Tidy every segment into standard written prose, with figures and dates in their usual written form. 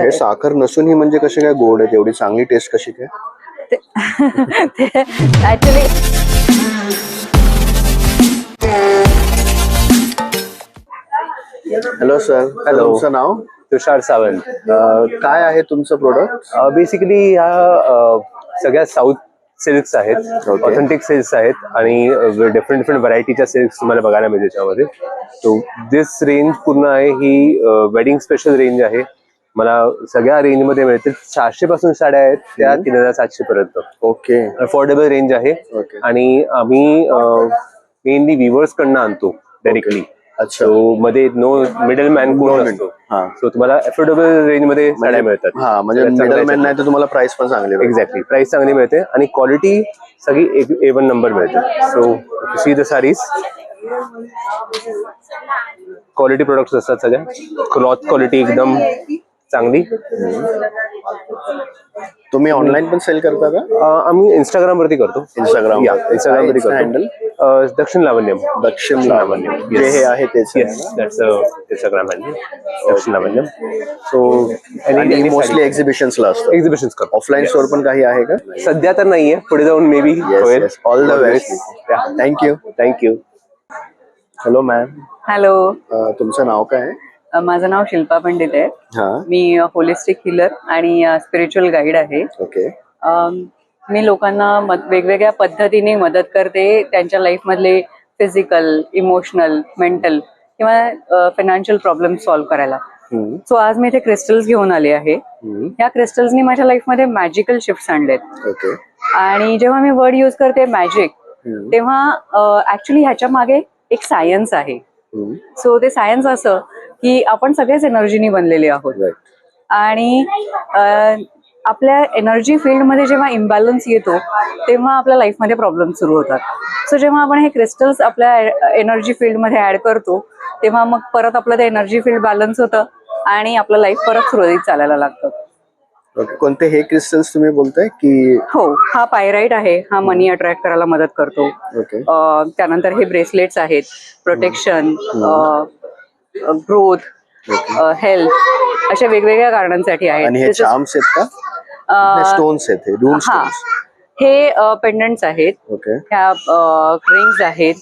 हे साखर नसून ही म्हणजे कशी काय गोड आहे, एवढी चांगली टेस्ट कशी काय? Actually hello sir. हॅलो. तुमचं नाव? तुषार सावंत. काय आहे तुमचं प्रोडक्ट? बेसिकली ह्या सगळ्या साऊथ सिल्क्स आहेत, Okay. ऑथेंटिक सिल्क्स आहेत आणि डिफरंट व्हरायटीच्या सिल्क्स तुम्हाला बघायला मिळते त्याच्यामध्ये. तो दिस रेंज पूर्ण आहे ही वेडिंग स्पेशल रेंज आहे. मला सगळ्या रेंजमध्ये मिळते. 600 पासून साड्या आहेत त्या 3700 पर्यंत. ओके. अफोर्डेबल रेंज आहे. Okay. आणि आम्ही मेनली विवर्स कडनं आणतो डायरेक्टली. अच्छा. सो मध्ये नो मिडल मॅन कोण नसतो. हा. सो तुम्हाला अफोर्डेबल रेंज मध्ये साड्या मिळतात. हा, म्हणजे मिडलमॅन नाही तर तुम्हाला प्राइस पण चांगली मिळेल. एक्झॅक्टली, प्राइस चांगली मिळते आणि क्वालिटी सगळी A1 नंबर मिळते. So see the saris quality products असतात सगळ्या. क्लॉथ क्वालिटी एकदम चांगली. तुम्ही ऑनलाईन पण सेल करता का? आम्ही इंस्टाग्राम वरती करतो. इंस्टाग्राम वरती करतो. हँडल दक्षिण लावण्यम. दक्षिण लावण्यम जे हे आहे तेच. येस, दॅट्स इंस्टाग्राम हँडल दक्षिण लावण्यम. सो आणि मोस्टली एक्झिबिशन्सला असतं. एक्झिबिशन्स करतो. ऑफलाईन स्टोर पण काही आहे का? सध्या तर नाहीये, पुढे जाऊन मे बी होईल. All the best. Thank you. Thank you. Hello ma'am. Hello, तुमचं नाव काय आहे? माझं नाव शिल्पा पंडित आहे. हा. मी होलिस्टिक हिलर आणि स्पिरिच्युअल गाईड आहे. ओके. मी लोकांना वेगवेगळ्या पद्धतीने मदत करते त्यांच्या लाईफ मधले फिजिकल, इमोशनल, मेंटल किंवा फायनान्शियल प्रॉब्लेम सॉल्व्ह करायला. सो आज मी इथे क्रिस्टल्स घेऊन आले आहे. या क्रिस्टल्सनी माझ्या लाईफ मध्ये मॅजिकल शिफ्ट्स आणलेत. ओके. आणि जेव्हा मी वर्ड यूज करते मॅजिक, तेव्हा ऍक्च्युली ह्याच्या मागे एक सायन्स आहे. सो ते सायन्स असं की आपण सगळेच एनर्जीनी बनलेले आहोत. आणि आपल्या एनर्जी फील्डमध्ये जेव्हा इम्बॅलन्स येतो तेव्हा आपल्या लाईफमध्ये प्रॉब्लेम सुरू होतात. सो जेव्हा आपण हे क्रिस्टल्स आपल्या एनर्जी फील्डमध्ये ऍड करतो तेव्हा मग परत आपलं ते एनर्जी फील्ड बॅलन्स होतं आणि आपलं लाईफ परत सुरळीत चालायला लागतं. ओके. कोणते हे क्रिस्टल्स तुम्ही बोलताय की? हो, हा पायराइट आहे. हा मनी अट्रॅक्ट करायला मदत करतो. ओके. त्यानंतर हे ब्रेसलेट्स आहेत, प्रोटेक्शन, ग्रोथ, हेल्थ, अशा वेगवेगळ्या कारणांसाठी आहेत. आणि हे चार्म्स आहेत का? स्टोन्स आहेत हे, रूल हा, स्टोन्स. हे पेंडंट्स आहेत. ओके. ह्या रिंग्स आहेत.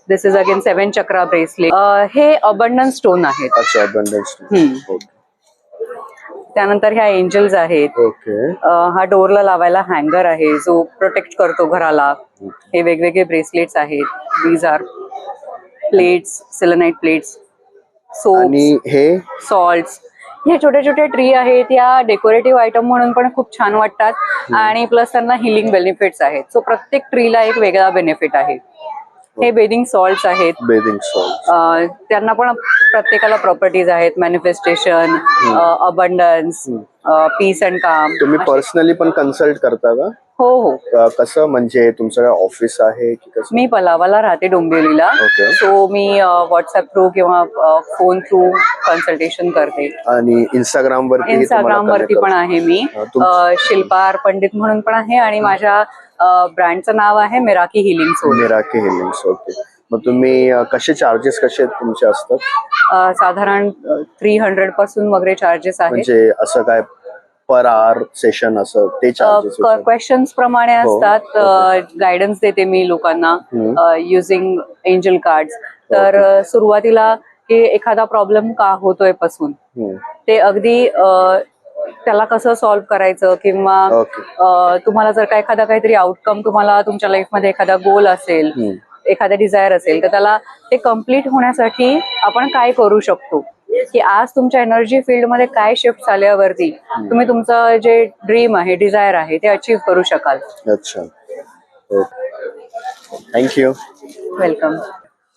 दिस इज अगेन 7 चक्रा ब्रेसलेट. हे अबंडन्स स्टोन आहेत. अच्छा, अबंडन्स स्टोन. ओके. त्यानंतर ह्या एंजल्स आहेत. ओके. हा डोरला लावायला हँगर आहे जो प्रोटेक्ट करतो घराला. हे वेगवेगळे ब्रेसलेट्स आहेत. These are plates, selenite plates, soaps, आणि हे सॉल्ट्स. हे छोटे छोटे ट्री आहेत. या डेकोरेटिव्ह आयटम म्हणून पण खूप छान वाटतात आणि प्लस त्यांना हिलिंग बेनिफिट्स आहेत. सो प्रत्येक ट्रीला एक वेगळा बेनिफिट आहे. हे बेदिंग सॉल्ट्स आहेत. Bathing salt. त्यांना पण प्रत्येकाला प्रॉपर्टीज आहेत. मॅनिफेस्टेशन, अबंडन्स, पीस अँड काम. तुम्ही पर्सनली पण कन्सल्ट करता का? हो हो. कसं, म्हणजे तुमचं काय ऑफिस आहे की कसं? मी पलावाला राहते, डोंबिवलीला. ओके. सो मी व्हॉट्सअप थ्रू किंवा फोन थ्रू कन्सल्टेशन करते. आणि इंस्टाग्राम वरती पण आहे मी. शिल्पा आर पंडित म्हणून पण आहे आणि माझ्या ब्रँडचं नाव आहे मिराकी हिलिंग सोल. मिराकी हिलिंग. ओके. मग तुम्ही कसे चार्जेस कसे तुमचे असतात? साधारण 300 पासून वगैरे चार्जेस आहेत. म्हणजे असं काय पर आवर सेशन असं ते चार्जेस? क्वेश्चन्स प्रमाणे असतात. गायडन्स देते मी लोकांना युझिंग एंजल कार्ड्स. तर सुरुवातीला की एखादा प्रॉब्लेम का होतोय पासून ते अगदी त्याला कसं सॉल्व्ह करायचं किंवा तुम्हाला जर का एखादा काहीतरी आउटकम, तुम्हाला तुमच्या लाईफमध्ये एखादा गोल असेल, एखादा डिझायर असेल, तर त्याला ते कम्प्लीट होण्यासाठी आपण काय करू शकतो, की आज तुमच्या एनर्जी फील्ड मध्ये काय शिफ्ट झाल्यावरती तुम्ही तुमचं जे ड्रीम आहे, डिझायर आहे, ते अचीव्ह करू शकाल. अच्छा. Thank you. Welcome.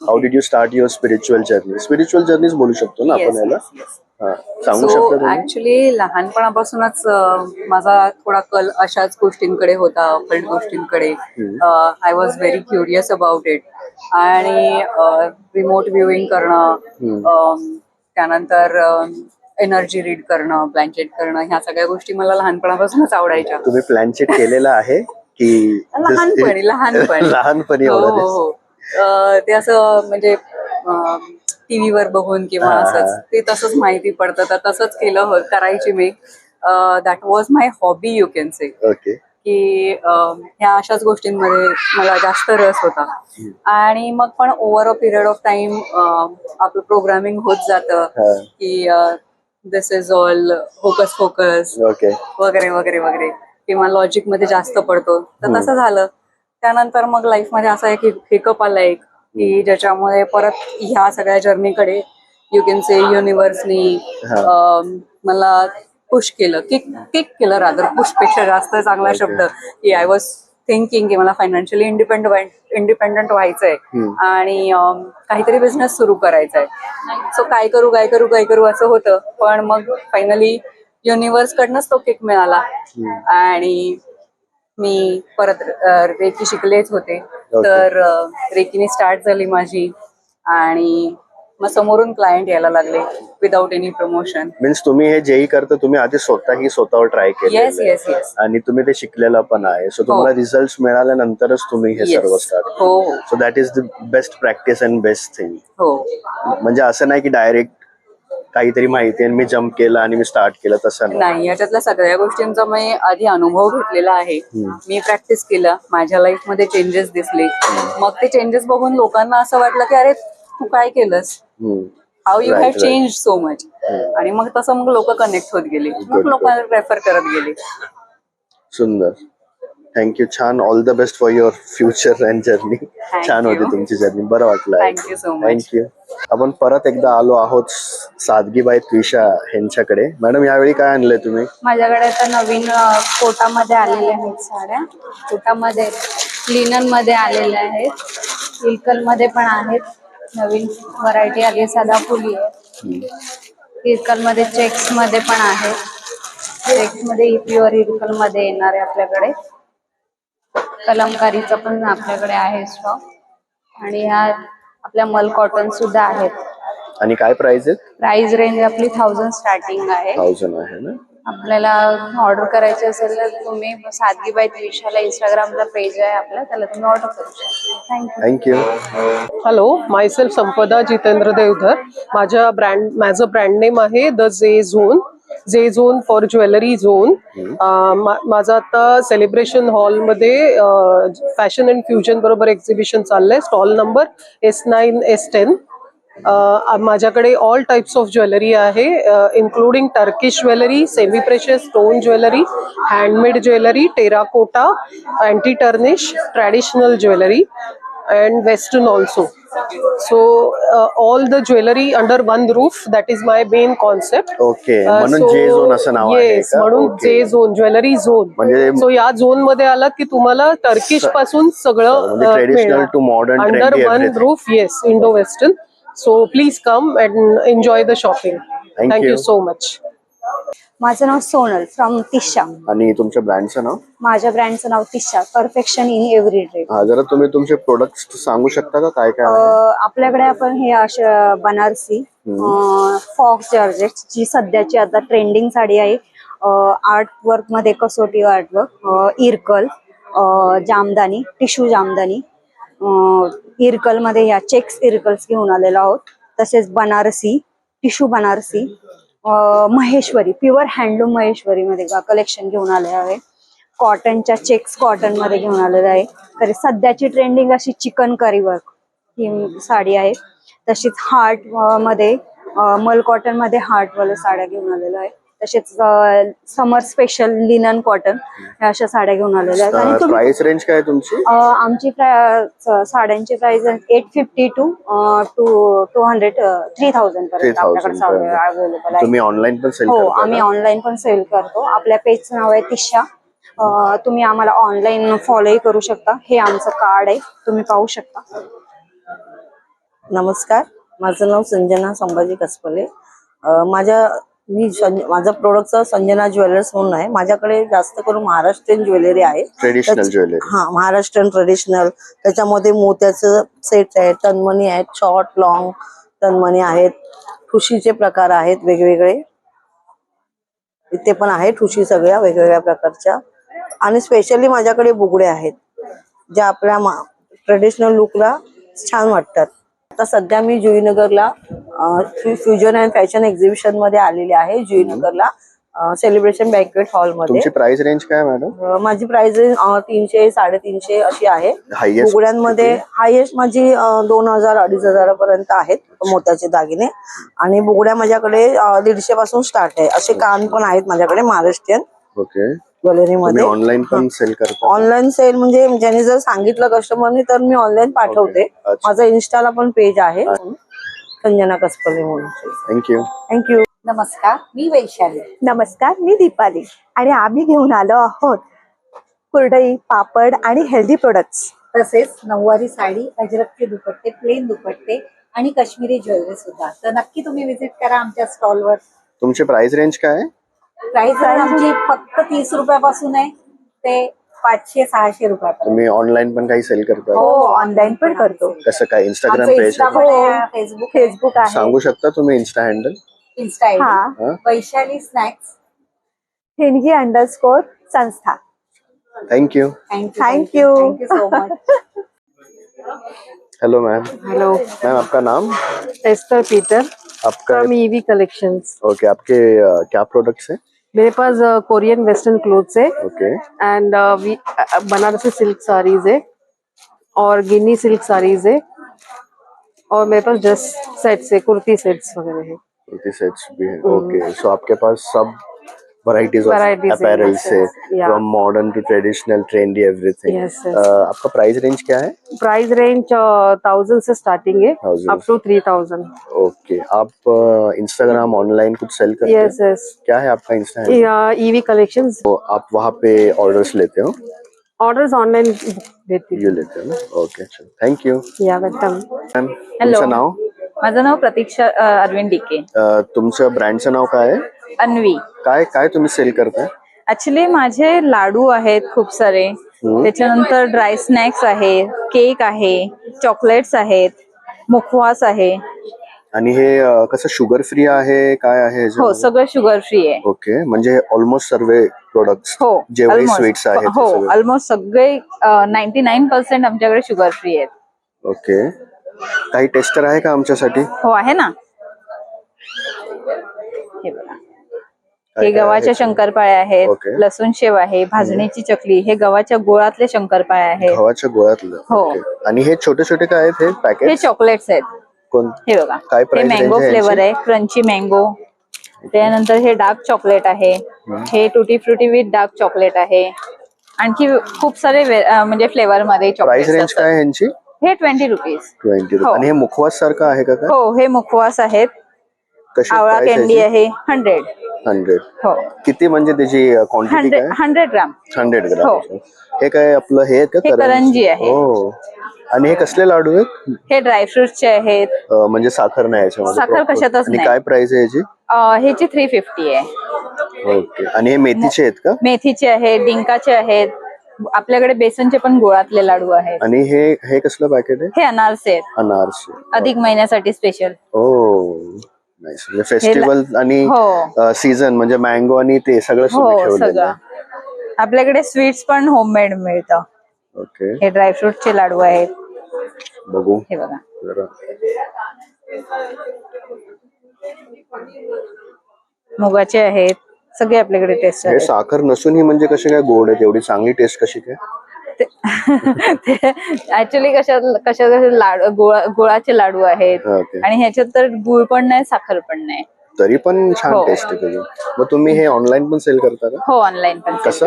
How did you start your spiritual journey? Spiritual जर्नीच बोलू शकतो ना आपण याला? सांगू शकता तुम्ही? ऍक्च्युली लहानपणापासूनच माझा थोडा कल अशाच गोष्टींकडे होता, ऑकल्ट गोष्टींकडे. I was very curious about it. आणि रिमोट व्ह्यूइंग करणं, त्यानंतर एनर्जी रीड करणं, प्लॅनचेट करणं, ह्या सगळ्या गोष्टी मला लहानपणापासूनच आवडायच्या. तुम्ही प्लॅनचेट केलेला आहे की? लहानपणी. लहानपणी. हो. ते असं म्हणजे टीव्हीवर बघून किंवा हा, असंच हा. ते तसंच माहिती पडतं. तर तसंच करायची मी. That was my hobby you can say. Okay. की ह्या अशाच गोष्टींमध्ये मला जास्त रस होता. आणि मग पण over a period of time आपलं प्रोग्रामिंग होत जातं हा. की this is all focus focus okay. वगैरे वगैरे वगैरे, किंवा लॉजिक मध्ये जास्त पडतो. तर तसं झालं. त्यानंतर मग लाईफ मध्ये असा एक हिकअप आला एक, की ज्याच्यामुळे परत ह्या सगळ्या जर्नीकडे यू कॅन से युनिव्हर्सनी मला पुश केलं, किक केलं रादर. पुश पेक्षा जास्त चांगला शब्द, की आय वॉज थिंकिंग की मला फायनान्शियली इंडिपेंडंट व्हायचंय आणि काहीतरी बिझनेस सुरू करायचा आहे. सो काय करू असं होतं. पण मग फायनली युनिव्हर्स कडनंच तो किक मिळाला आणि मी परत रेकी शिकलेच होते. तर रेकीने स्टार्ट झाली माझी आणि मग समोरून क्लायंट यायला लागले विदाउट एनी प्रमोशन. मीन्स तुम्ही हे जेही करता तुम्ही आधी स्वतःवर ट्राय येस केलं येस येस. आणि तुम्ही ते शिकलेलं पण आहे. सो तुम्हाला रिझल्ट मिळाल्यानंतरच तुम्ही हे सर्व स्टार्ट. हो so that is the best practice and best thing. हो. म्हणजे असं नाही की डायरेक्ट काहीतरी माहिती आणि मी जम्प केलं आणि मी स्टार्ट केलं, तसं नाही, याच्यातल्या सगळ्या गोष्टींचा मी आधी अनुभव घेतलेला आहे. मी प्रॅक्टिस केलं, माझ्या लाईफ मध्ये चेंजेस दिसले. मग ते चेंजेस बघून लोकांना असं वाटलं की अरे तू काय केलंस, how you have change so much. आणि मग तसं मग लोक कनेक्ट होत गेले, मग लोक रेफर करत गेले. सुंदर. थँक्यू. छान. All the best for your future and journey. छान होती तुमची जर्नी. बरं वाटलं. Thank you so much. थँक्यू. आपण परत एकदा आलो आहोत सादगीबाई त्विषा यांच्याकडे. मॅडम, यावेळी काय आणलंय तुम्ही? माझ्याकडे आता नवीन कोटामध्ये आलेल्या आहेत साड्या. कोटामध्ये लिनन मध्ये आलेल्या आहेत, इल्कल मध्ये पण आहेत. नवीन व्हरायटी आली, साधा फुली आहे. इल्कल मध्ये चेक्स मध्ये पण आहे. चेक्स मध्ये प्युअर इल्कल मध्ये येणार आहे आपल्याकडे. कलमकारीचं पण आपल्याकडे आहे स्टॉक. आणि ह्या आपल्या मल कॉटन सुद्धा आहेत. आणि काय प्राइस आहे? प्राइस रेंज आपली 1000 स्टार्टिंग आहे. 1000 आहे ना? आपल्याला ऑर्डर करायची असेल तर तुम्ही सादगीबाई त्विषाला इंस्टाग्रामला पेज आहे आपलं, त्याला तुम्ही ऑर्डर करू शकता. थँक्यू. थँक्यू. हॅलो, मायसेल्फ संपदा जितेंद्र देवधर. माझं ब्रँड नेम आहे द जे झोन फॉर ज्वेलरी झोन. माझं आता सेलिब्रेशन हॉलमध्ये फॅशन अँड फ्युजन बरोबर एक्झिबिशन चाललंय. Stall number S9 S10. माझ्याकडे ऑल टाइप्स ऑफ ज्वेलरी आहे, including Turkish jewellery, semi precious stone jewellery, handmade jewellery, terracotta, anti tarnish, traditional jewellery and western also. So all the jewelry under one roof, that is my main concept. Okay. म्हणून जे zone असं नाव आहे yes, का? म्हणून okay. जे zone, jewellery zone. म्हणजे so या zone मध्ये आलात की तुम्हाला टर्किश पासून सगळं traditional to modern under one roof. Yes, Indo western. So please come and enjoy the shopping. Thank you so much. माझं नाव सोनल फ्रॉम तिशा. आणि तुमच्या ब्रँडचं नाव? माझ्या ब्रँडचं नाव Tisha, perfection in every day. हा, जरा तुम्ही तुमचे प्रोडक्ट्स सांगू शकता का, काय काय आहे? आपल्याकडे आपण हे अशा बनारसी फॉक्स जॉर्जेट, जी सध्याची आता ट्रेंडिंग साडी आहे. आर्ट वर्क मध्ये कसोटी art work, Irkal, jamdani, tissue jamdani, Irkal मध्ये ह्या चेक्स इरकल्स घेऊन आलेलो आहोत. तसेच Banarasi, tissue Banarasi, Maheshwari, pure handloom Maheshwari मध्ये कलेक्शन घेऊन आले आहे. कॉटनच्या चेक्स कॉटन मध्ये घेऊन आलेलं आहे. तर सध्याची ट्रेंडिंग अशी चिकन करी वर्क ही साडी आहे. तशीच हार्ट मध्ये मल कॉटन मध्ये हार्ट वाल्या साड्या घेऊन आलेल्या आहे. तसेच समर स्पेशल लिनन कॉटन ह्या अशा साड्या घेऊन आलेल्या आहेत. आणि प्राइस रेंज काय तुमची? आमची साड्यांची प्राइस 850 to 3000 पर्यंत आपल्याकडे अवेलेबल आहे. तुम्ही ऑनलाईन पण सेल हो, करता? आम्ही ऑनलाईन पण सेल करतो. आपल्या पेजचं नाव आहे तिशा. तुम्ही आम्हाला ऑनलाईन फॉलोही करू शकता. हे आमचं कार्ड आहे, तुम्ही पाहू शकता. नमस्कार, माझं नाव संजना संभाजी कसपले. माझा प्रोडक्टचा संजना ज्वेलर्स म्हणून आहे. माझ्याकडे जास्त करून महाराष्ट्रीयन ज्वेलरी आहे. Traditional jewellery? हा, महाराष्ट्रीयन ट्रेडिशनल. त्याच्यामध्ये मोत्याचं सेट आहे, तन्मणी आहेत, शॉर्ट लॉंग तन्मणी आहेत, ठुशीचे प्रकार आहेत वेगवेगळे. इथे पण आहे ठुशी सगळ्या वेगवेगळ्या प्रकारच्या. आणि स्पेशली माझ्याकडे बुगडे आहेत, ज्या आपल्या ट्रेडिशनल लुकला छान वाटतात. आता सध्या मी जुईनगरला फ्युजन अँड फॅशन एक्झिबिशन मध्ये आलेले आहे जुईनगरला सेलिब्रेशन बँक्वेट हॉल मध्ये. तुमची प्राइस रेंज काय मॅडम? माझी प्राइस 300 350 अशी आहे. हायएस्ट बुगड्यांमध्ये हायएस्ट माझी 2000-2500 पर्यंत आहेत मोत्याचे दागिने. आणि बुगड्या माझ्याकडे 150 पासून स्टार्ट आहे. असे कान पण आहेत माझ्याकडे महाराष्ट्रीयन ओके. ज्वेलरी मध्ये. ऑनलाईन पण सेल करता? ऑनलाईन सेल म्हणजे ज्याने जर सांगितलं कस्टमरने तर मी ऑनलाईन पाठवते. अच्छा. माझं इन्स्टाला पण पेज आहे संजना कसपले म्हणून. थँक्यू. थँक्यू. नमस्कार, मी वैशाली. नमस्कार, मी दीपाली आणि आम्ही घेऊन आलो आहोत कुरडई, पापड आणि हेल्दी प्रोडक्ट्स. तसेच नऊवारी साडी, अजरकचे दुपट्टे, प्लेन दुपट्टे आणि काश्मीरी ज्वेलरी सुद्धा. तर नक्की तुम्ही विजिट करा आमच्या स्टॉलवर. तुमची प्राइस रेंज काय आहे? प्राइस आमची फक्त 30 रुपयापासून आहे ते 500-600 रुपयापर्यंत. तुम्ही ऑनलाईन पण काही सेल करता? हो, ऑनलाईन पण करतो. कसं काय? इंस्टाग्राम आमचं पेज इन्स्टा पण आहे, फेसबुक आहे. सांगू शकता तुम्ही इन्स्टा हँडल? इन्स्टा हा. हा? वैशाली स्नॅक्स. __ संस्था. Thank you. Thank you. Thank you so much. Hello ma'am. Hello ma'am आपका नाम? एस्टर पीटर आपका? From EV collections. ओके. आपके क्या प्रोडक्ट्स हैं? मेरे पास कोरियन वेस्टर्न क्लोथ्स है okay. End Banarasi silk saris है और गिनी सिल्क साड़ीज है और मेरे पास ड्रेस सेट्स है, कुर्ती सेट्स वगैरह है. कुर्ती सेट्स भी हैं. ओके. सो आपके पास सब वैरायटीज ऑफ Varieties हैं, अपैरल yes, से, yes. Yeah. From modern to traditional, trendy, everything. Yes, yes. आपका प्राइस रेंज क्या है? प्राइस रेंज 1000 से स्टार्टिंग है 1000 अप टू 3000. ओके. आप इंस्टाग्राम ऑनलाइन कुछ सेल करते हैं? Yes yes. क्या है आपका इंस्टा हैंडल? EV collections. तो आप वहाँ पे ऑर्डर्स लेते हो? ऑर्डर्स ऑनलाइन देती ये लेते हो ना? ओके. चलो थैंक यू. या वेलकम. मॅम तुमचं नाव? माझं नाव प्रतीक्षा अरविंद डिके. तुमच्या ब्रँडचं नाव काय आहे? अन्वी. काय काय तुम्ही सेल करताय? ऍक्च्युली माझे लाडू आहेत खूप सारे, त्याच्यानंतर ड्राय स्नॅक्स आहे, केक आहे, चॉकलेट्स आहेत, मुखवास आहे. आणि हे कसं शुगर फ्री आहे काय आहे? हो, सगळं शुगर फ्री आहे. ओके. म्हणजे ऑलमोस्ट सर्व प्रोडक्ट्स हो, जेवढे स्वीट्स आहेत हो, ते सगळे? ऑलमोस्ट सगळे 99% आमच्याकडे शुगर फ्री आहेत. ओके. काही टेस्टर आहे का आमच्यासाठी? हो, आहे ना. हे बघा, हे काय गव्हाच्या आहे? शंकरपाळ्या आहेत, ओके. लसूण शेव आहे, भाजणीची चकली, हे गव्हाच्या गुळातले शंकरपाळ्या आहेत. गव्हाच्या गोळ्यातलं. हो. ओके. आणि हे छोटे छोटे काय आहेत हे हे पॅकेट? चॉकलेट्स आहेत. कोण? हे बघा, काय हे प्राइस रेंज मँगो आहे फ्लेवर यांची? आहे, क्रंची मँगो. त्यानंतर हे डार्क चॉकलेट आहे, हे टुटी फ्रुटी विथ डार्क चॉकलेट आहे. आणखी खूप सारे म्हणजे फ्लेवर मध्ये प्राइस रेंज चॉकलेट काय आहे यांची? हे 20 रुपीज. 20 हो. आणि हे मुखवास सारखं आहे का काय? हो, हे मुखवास आहेत. कशी आवळा प्राइस कॅन्डी आहे 100. 100. हो, किती म्हणजे त्याची क्वांटिटी काय? 100 ग्राम. 100 हो. ग्राम. हे काय आपलं हे आहेत का? हे करंजी आहे. हो. आणि हे कसले लाडू आहेत? हे ड्रायफ्रुट्सचे आहेत. म्हणजे साखर नाही याच्यामध्ये? साखर proper. कशातच आणि नाही. काय प्राइस आहे याची? ह्याची 350 आहे. ओके. आणि हे मेथीचे आहेत का? मेथीचे आहेत, डिंकाचे आहेत. आपल्याकडे बेसनचे पण गुळातले लाडू आहेत. आणि हे हे कसलं पॅकेट आहे? हे अनारसे आहेत, अनारसे. अधिक महिन्यासाठी स्पेशल. ओ नाईस. म्हणजे फेस्टिवल आणि हो. सीझन म्हणजे मँगो आणि ते सगळं तुम्ही हो, ठेवलेलं सगळं. आहे. आपल्याकडे स्वीट्स पण होममेड मिळतं. ओके. हे ड्रायफ्रुटचे लाडू आहेत. बघू हे बघा, जरा. मुगाचे आहेत. सगळे आपल्याकडे टेस्ट हे आहेत. साखर नसूनही म्हणजे कशी काय गोड आहे? एवढी चांगली टेस्ट कशी काय? ऍक्च्युली कशा लाडू गुळाचे लाडू आहेत. ओके. आणि ह्याच्यात तर गुळ पण नाही, साखर पण नाही. तरी पण छान हो. टेस्ट आहे त्याची. मग तुम्ही हे ऑनलाईन पण सेल करता का? हो, ऑनलाईन पण कसं?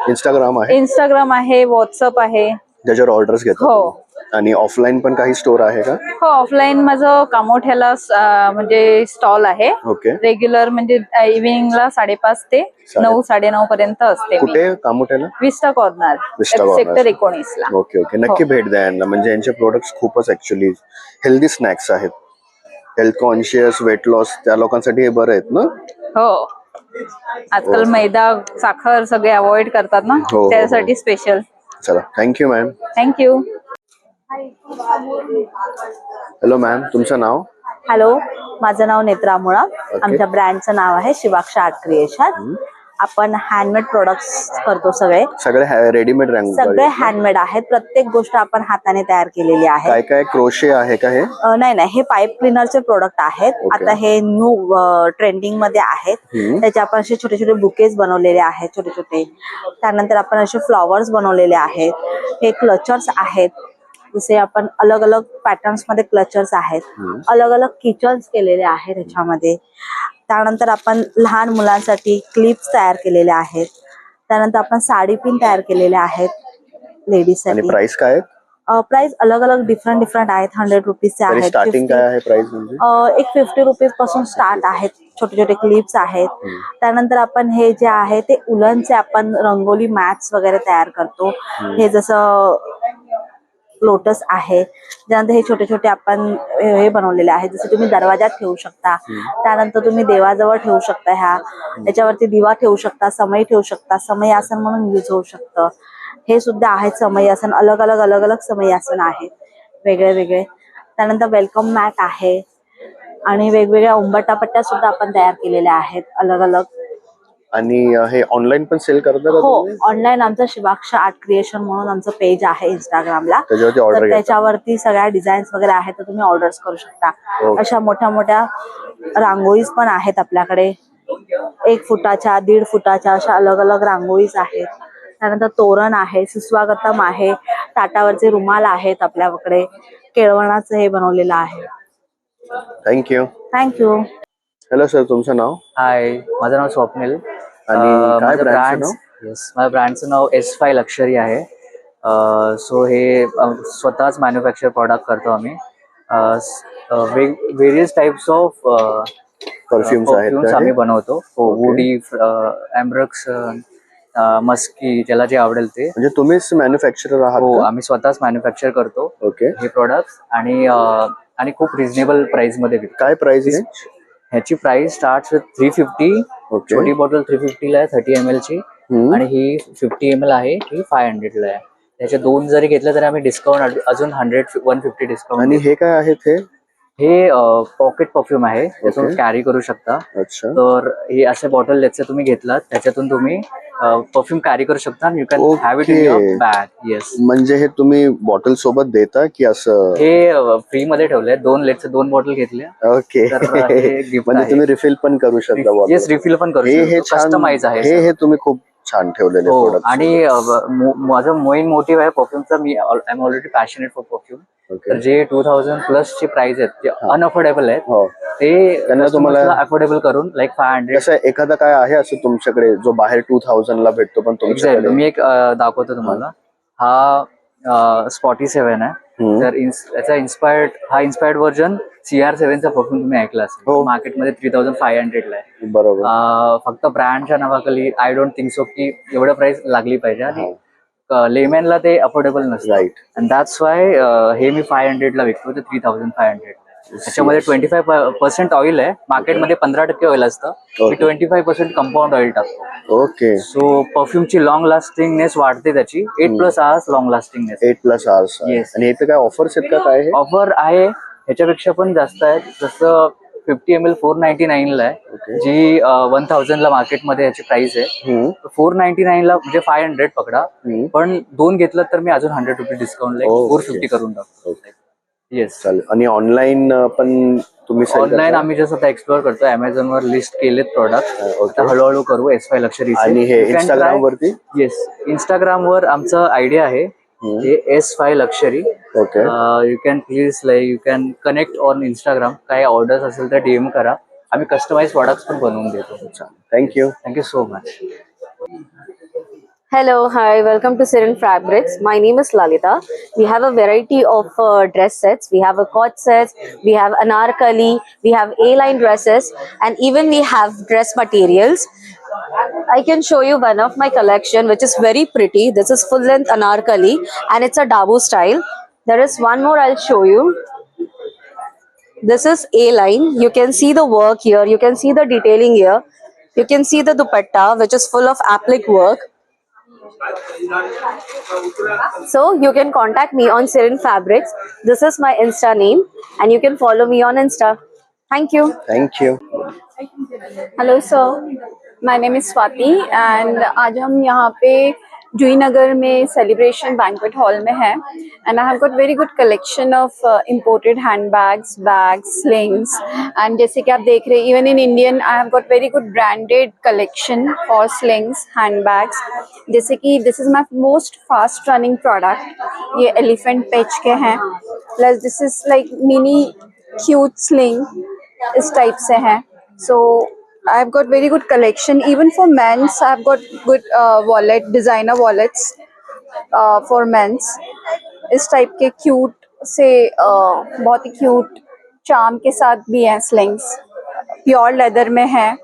इंस्टाग्राम आहे इंस्टाग्राम आहे, व्हॉट्सअप आहे. ज्याच्यावर ऑर्डर्स घेतात हो. तुम्ही? आणि ऑफलाईन पण काही स्टोर आहे का? हो, ऑफलाईन माझं कामोठ्याला म्हणजे स्टॉल आहे. ओके. रेग्युलर म्हणजे इव्हिनिंगला 5:30 ते 9, 9:30 पर्यंत असते मी. कुठे कामोठ्याला? विस्टा कॉर्नर, विस्टा कॉर्नर. सेक्टर 19 ला. Okay okay. नक्की भेट द्या यांना. म्हणजे यांचे प्रोडक्ट्स खूपच ऍक्च्युली हेल्दी स्नॅक्स आहेत. हेल्थ कॉन्शियस, वेट लॉस त्या लोकांसाठी हे बरं आहेत ना? हो, आजकाल मैदा, साखर सगळे अवॉइड करतात ना, हो, हो. त्यासाठी स्पेशल. चला thank you ma'am. Thank you. Hello ma'am, तुमचं नाव? हॅलो, माझं नाव नेत्रा मुळा. आमच्या ब्रँडचं नाव आहे शिवाक्ष आर्ट क्रिएशन. आपण हँडमेड प्रोडक्ट्स करतो सगळे सगळे रेडीमेड रंग सगळे हँडमेड आहेत. प्रत्येक गोष्ट आपण हाताने तयार केलेली आहे. काय काय क्रोशे आहे का हे? नाही नाही, हे पाईप क्लिनरचे प्रोडक्ट आहेत. आता हे न्यू ट्रेंडिंग मध्ये आहेत. त्याचे आपण असे छोटे छोटे बुकेज बनवलेले आहेत, छोटे छोटे. त्यानंतर आपण असे फ्लॉवर्स बनवलेले आहेत. हे क्लचर्स आहेत, जसे आपण अलग अलग पॅटर्न्स मध्ये क्लचर्स आहेत. अलग अलग किचन्स केलेले आहेत ह्याच्यामध्ये. त्यानंतर आपण लहान मुलांसाठी क्लिप्स तयार केलेले आहेत. त्यानंतर आपण साडी पिन तयार केलेले आहेत लेडीज आणि साठी. प्राइस काय आहे? प्राइस अलग अलग डिफरंट आहेत. 100 रुपीजचे तरी आहेत. स्टार्टिंग काय आहे प्राइस म्हणजे? एक 50 रुपीज पासून स्टार्ट आहेत. छोटे छोटे क्लिप्स आहेत. त्यानंतर आपण हे जे आहे ते उलनचे आपण रंगोली मॅट्स वगैरे तयार करतो. हे जसं लोटस आहे. त्यानंतर हे छोटे छोटे आपण हे बनवलेले आहेत, जसं तुम्ही दरवाजात ठेवू शकता. त्यानंतर तुम्ही देवाजवळ ठेवू शकता. याच्यावरती दिवा ठेवू शकता, समई ठेवू शकता. समई आसन म्हणून यूज होऊ शकतं. हे सुद्धा आहेत समई आसन. अलग अलग समई आसन आहेत वेगळे वेगळे. त्यानंतर वेलकम मॅट आहे आणि वेगवेगळ्या उंबरठा पट्ट्या सुद्धा आपण तयार केलेल्या आहेत अलग अलग. आणि हे ऑनलाईन पण सेल करता का हो, तुम्ही? ऑनलाईन आमचं शिवाक्ष आर्ट क्रिएशन म्हणून आमचं पेज आहे इंस्टाग्रामला. त्याच्यावरती ऑर्डर तर त्याच्यावरती सगळ्या डिझाईन्स वगैरे आहेत, तर तुम्ही ऑर्डर्स करू शकता. अशा मोठ्या मोठ्या रांगोळीज पण आहेत आपल्याकडे. 1 फुटाच्या, 1.5 फुटाच्या अशा अलग अलग रांगोळीज आहेत. त्यानंतर तोरण आहे, सुस्वागतम आहे, ताटावरचे रुमाल आहेत आपल्याकडे. केळवणाचं हे बनवलेलं आहे. थँक्यू. थँक्यू. हॅलो सर, तुमचं नाव? हाय, माझं नाव स्वप्नील. आणि काय ब्रँडचं नाव? माझ्या ब्रँडचं नाव S5 लक्झरी आहे. सो हे स्वतःच मॅन्युफॅक्चर प्रॉडक्ट करतो आम्ही. व्हेरियस टाइप्स ऑफ परफ्युम्स आहेत आम्ही बनवतो. वुडी, एम्ब्रक्स, मस्की, ज्याला जे आवडेल ते. म्हणजे तुम्हीच मॅन्युफॅक्चरर आहात? हो, आम्ही स्वतःच मॅन्युफॅक्चर करतो हे प्रोडक्ट. आणि खूप रिझनेबल प्राइस मध्ये विकतो. काय प्राइस आहे ह्याची प्राइस स्टार्ट विथ 350. छोटी बॉटल 350 ला आहे 30 ml ची. आणि ही 50 ml आहे, ही 500 ला आहे. त्याचे 2 जरी घेतले तरी आम्ही डिस्काउंट अजून 150 डिस्काउंट. आणि हे काय आहे? हे पॉकेट परफ्यूम आहे, त्यातून कॅरी करू शकता. तर हे असे बॉटल ज्याचे तुम्ही घेतलात त्याच्यातून तुम्ही परफ्यूम कॅरी करू शकता. You can have it in your bag. Yes. म्हणजे हे तुम्ही बॉटल सोबत देता की असं? हे फ्री मध्ये ठेवले. 2 लेटचे 2 बॉटल घेतल्या. ओके. म्हणजे तुम्ही रिफिल पण करू शकता? येस, रिफिल पण करू शकता. कस्टमाइज आहे हे तुम्ही खूप छान ठेवलेले प्रोडक्ट. आणि माझं मेन मोटिव्ह आहे परफ्यूमचा. मी I am already passionate for perfume. तर जे 2000 प्लस चे प्राइस आहेत, जे अनअफोर्डेबल आहेत, ते त्यांना तुम्हाला अफोर्डेबल करून लाईक 500. कसं एखादा काय आहे असं तुमच्याकडे जो बाहेर 2000 ला भेटतो पण तुमच्याकडे? मी एक दाखवतो तुम्हाला. हा Spotty7 आहे. तर याचा इन्स्पायर्ड व्हर्जन CR7 चा परफ्यूम तुम्ही ऐकला असेल. मार्केटमध्ये 3500 ला आहे. बरोबर. फक्त ब्रँडच्या नावाखाली आय डोंट थिंक सो की एवढं प्राइस लागली पाहिजे. आणि लेमनला ते अफोर्डेबल नसतं. राईट. अँड दॅट्स वाय हे मी 500 ला विकतो, ते 3500. त्याच्यामध्ये 25% ऑइल आहे. मार्केटमध्ये 15% ऑइल असतं. मी 25% कंपाऊंड ऑइल टाकतो. ओके. सो परफ्यूमची लॉंग लास्टिंगनेस वाढते त्याची. 8+ आवर्स लॉंग लास्टिंगनेस. 8+ आवर्स. येस. आणि इथे काय ऑफर्स आहेत का? काय ऑफर आहे ह्याच्यापेक्षा पण जास्त आहे. जसं 50 ml 499 ला आहे, जी 1000 ला मार्केटमध्ये याची प्राइस आहे. 499 ला म्हणजे 500 पकडा. पण 2 घेतलं तर मी अजून 100 रुपये डिस्काउंट 450 करून टाकतो. येस. चालेल. आणि ऑनलाईन पण तुम्ही? ऑनलाईन आम्ही जसं आता एक्सप्लोर करतो. Amazon वर लिस्ट केलेत प्रोडक्ट. आता हळूहळू करू. S5 luxury. आणि हे इंस्टाग्राम वरती? येस, इंस्टाग्राम वर आमचं आयडिया आहे S5 luxury. Okay. You can please you can connect on Instagram. काही ऑर्डर्स असेल तर DM करा. आम्ही कस्टमाइज प्रोडक्ट्स पण बनवून देतो. Thank you so much. Hello, hi, welcome to Siren Fabrics. My name is Lalita. We have a variety of dress sets. We have a cord sets, we have anarkali, we have A-line dresses, and even we have dress materials. I can show you one of my collection which is very pretty. This is full length anarkali and it's a dabu style. There is one more I'll show you. This is A-line. You can see the work here. You can see the detailing here. You can see the dupatta which is full of applique work. So you can contact me on Siren Fabrics. This is my Insta name and you can follow me on Insta. Thank you. Thank you. Hello sir. My name is Swati end आज हम यहाँ पे जूही नगर में celebration banquet hall में है and I have got very good collection of imported handbags, bags, slings and जैसे कि आप देख रहे हैं even in Indian I have got very good branded collection for slings, handbags. जैसे कि this is my most fast running product, ये elephant patch के हैं, plus this is like mini cute sling इस टाइप से हैं। So I've got very good collection. Even for men's, I've got good designer wallets for men's. इस type के cute से बहुत ही क्यूट चार्म के साथ भी हैं स्लिंग्स, प्योर लेदर में है।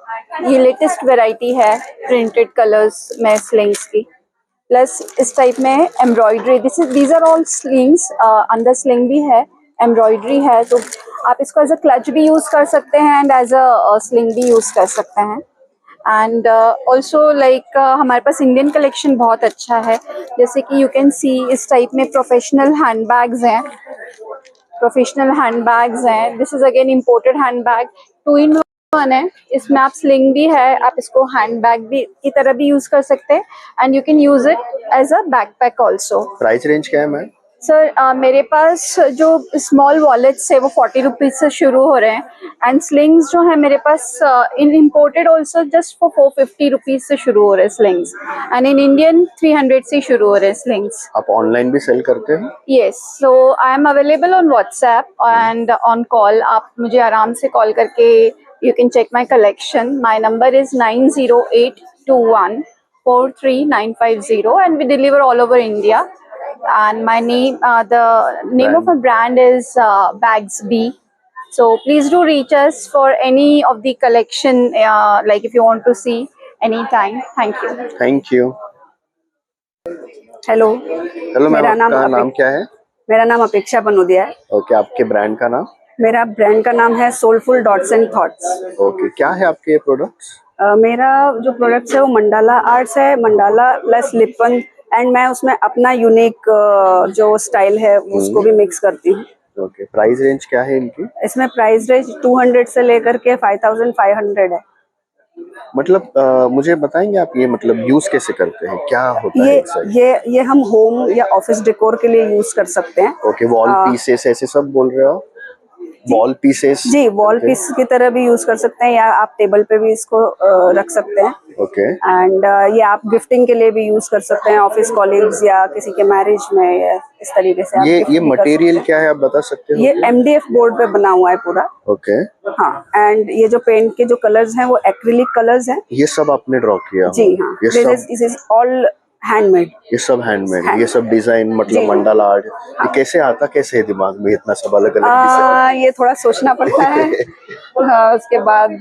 ये लेटेस्ट वैरायटी है प्रिंटेड कलर्स में स्लिंग्स की, प्लस इस टाइप में embroidery. These are all slings, अंदर स्लिंग भी है, एम्ब्रॉयडरी है, तो आप इसको एज अ क्लच भी यूज कर सकते हैं एंड एज अ स्लिंग भी यूज कर सकते हैं। एंड ऑल्सो लाइक हमारे पास इंडियन कलेक्शन बहुत अच्छा है, जैसे कि यू कैन सी इस टाइप में प्रोफेशनल हैंडबैग्स हैं, this is again imported handbag, 2-in-1 है, इसमें आप स्लिंग भी है, आप इसको हैंडबैग भी की तरह भी यूज कर सकते हैं end you can use it as a backpack also. Price range क्या है मैम? सर मेरे पास जो स्मॉल वॉलेट्स है वो 40 रुपीज से शुरू हो रहे हैं एंड स्लिंग्स जो है मेरे पास in imported also just for 450 rupees से शुरू हो रहे हैं स्लिंग्स, एंड इन इंडियन 300 से शुरू हो रहे हैं स्लिंग्स। आप ऑनलाइन भी सेल करते हैं? Yes, so I am available on WhatsApp and on call. आप मुझे आराम से कॉल करके you can check my collection. My number is 9082143950 and we deliver all over India. And my name, the name of my brand is Bags B. So please do reach us for any of the collection, like if you want to see anytime. Thank you. Thank you. Hello, hello ma'am, मेरा आपका नाम क्या है? मेरा नाम अपेक्षा बनोदिया है। Okay, आपके ब्रांड का नाम? मेरा ब्रांड का नाम है soulful dots end thoughts. Okay, क्या है आपके ये प्रोडक्ट्स? मेरा जो प्रोडक्ट्स है वो मंडाला आर्ट्स है, मंडाला प्लस लिपन, एंड मैं उसमें अपना यूनिक जो स्टाइल है उसको भी मिक्स करती हूँ। ओके, प्राइस रेंज क्या है इनकी? इसमें प्राइस रेंज 200 से लेकर के 5500 है। मतलब मुझे बताएंगे आप ये मतलब यूज कैसे करते हैं, क्या होता है exactly? ये हम होम या ऑफिस डेकोर के लिए यूज कर सकते हैं। ओके, वॉल पीसेस ऐसे सब बोल रहे हो? Wall pieces? जी, वॉल पीस की तरह भी यूज कर सकते हैं या आप टेबल पे भी इसको रख सकते हैं। ओके, एंड ये आप गिफ्टिंग के लिए भी यूज कर सकते हैं, ऑफिस कॉलीग्स या किसी के मैरिज में, या इस तरीके से आप ये मटेरियल क्या है आप बता सकते हो? ये MDF बोर्ड पे बना हुआ है पूरा। ओके, हाँ, एंड ये जो पेंट के जो कलर्स हैं वो एक्रिलिक कलर्स हैं। ये सब आपने ड्रॉ किया? जी हाँ, दिस इज ऑल हैंडमेड। ये सब हैंडमेड, ये सब डिजाइन मतलब मंडाला आर्ट, ये कैसे आता, कैसे है दिमाग में इतना सब अलग अलग डिजाइन? ये थोड़ा सोचना पड़ता है। हाँ, उसके बाद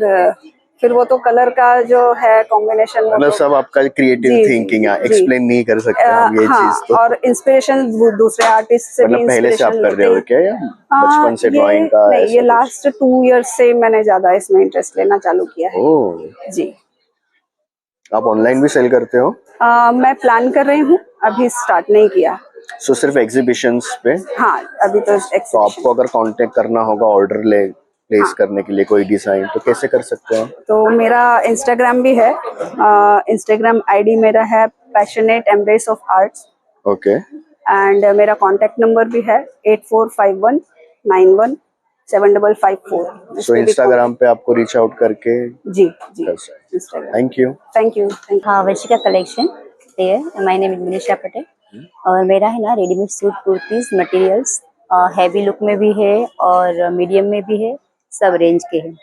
फिर वो तो कलर का जो है कॉम्बिनेशन, मतलब सब आपका क्रिएटिव थिंकिंग है, एक्सप्लेन नहीं कर सकते हम ये चीज तो। और इंस्पिरेशन दूसरे आर्टिस्ट से भी पहले से आप कर रहे हो क्या, या बचपन से ड्राइंग का? नहीं, ये लास्ट 2 इयर्स से मैंने ज्यादा इसमें इंटरेस्ट लेना चालू किया है। ओह जी। आप ऑनलाइन भी सेल करते हो? मैं प्लान कर रही हूँ, अभी स्टार्ट नहीं किया। सो सिर्फ एग्जीबिशंस पे? हाँ, अभी तो आपको अगर कांटेक्ट करना होगा ऑर्डर प्लेस करने के लिए कोई डिजाइन, तो कैसे कर सकते हैं? तो मेरा इंस्टाग्राम भी है, इंस्टाग्राम आईडी मेरा है passionate embrace of arts. Okay, end मेरा कांटेक्ट नंबर भी है 8451917554। सो इंस्टाग्राम पे आपको रीच आउट करके जी इंस्टाग्राम। Thank you. हाँ, Varshika collection my name is Manisha Patel, और मेरा है ना readymade suit kurtis materials heavy look में भी है और मीडियम में भी है, सब रेंज के हैं।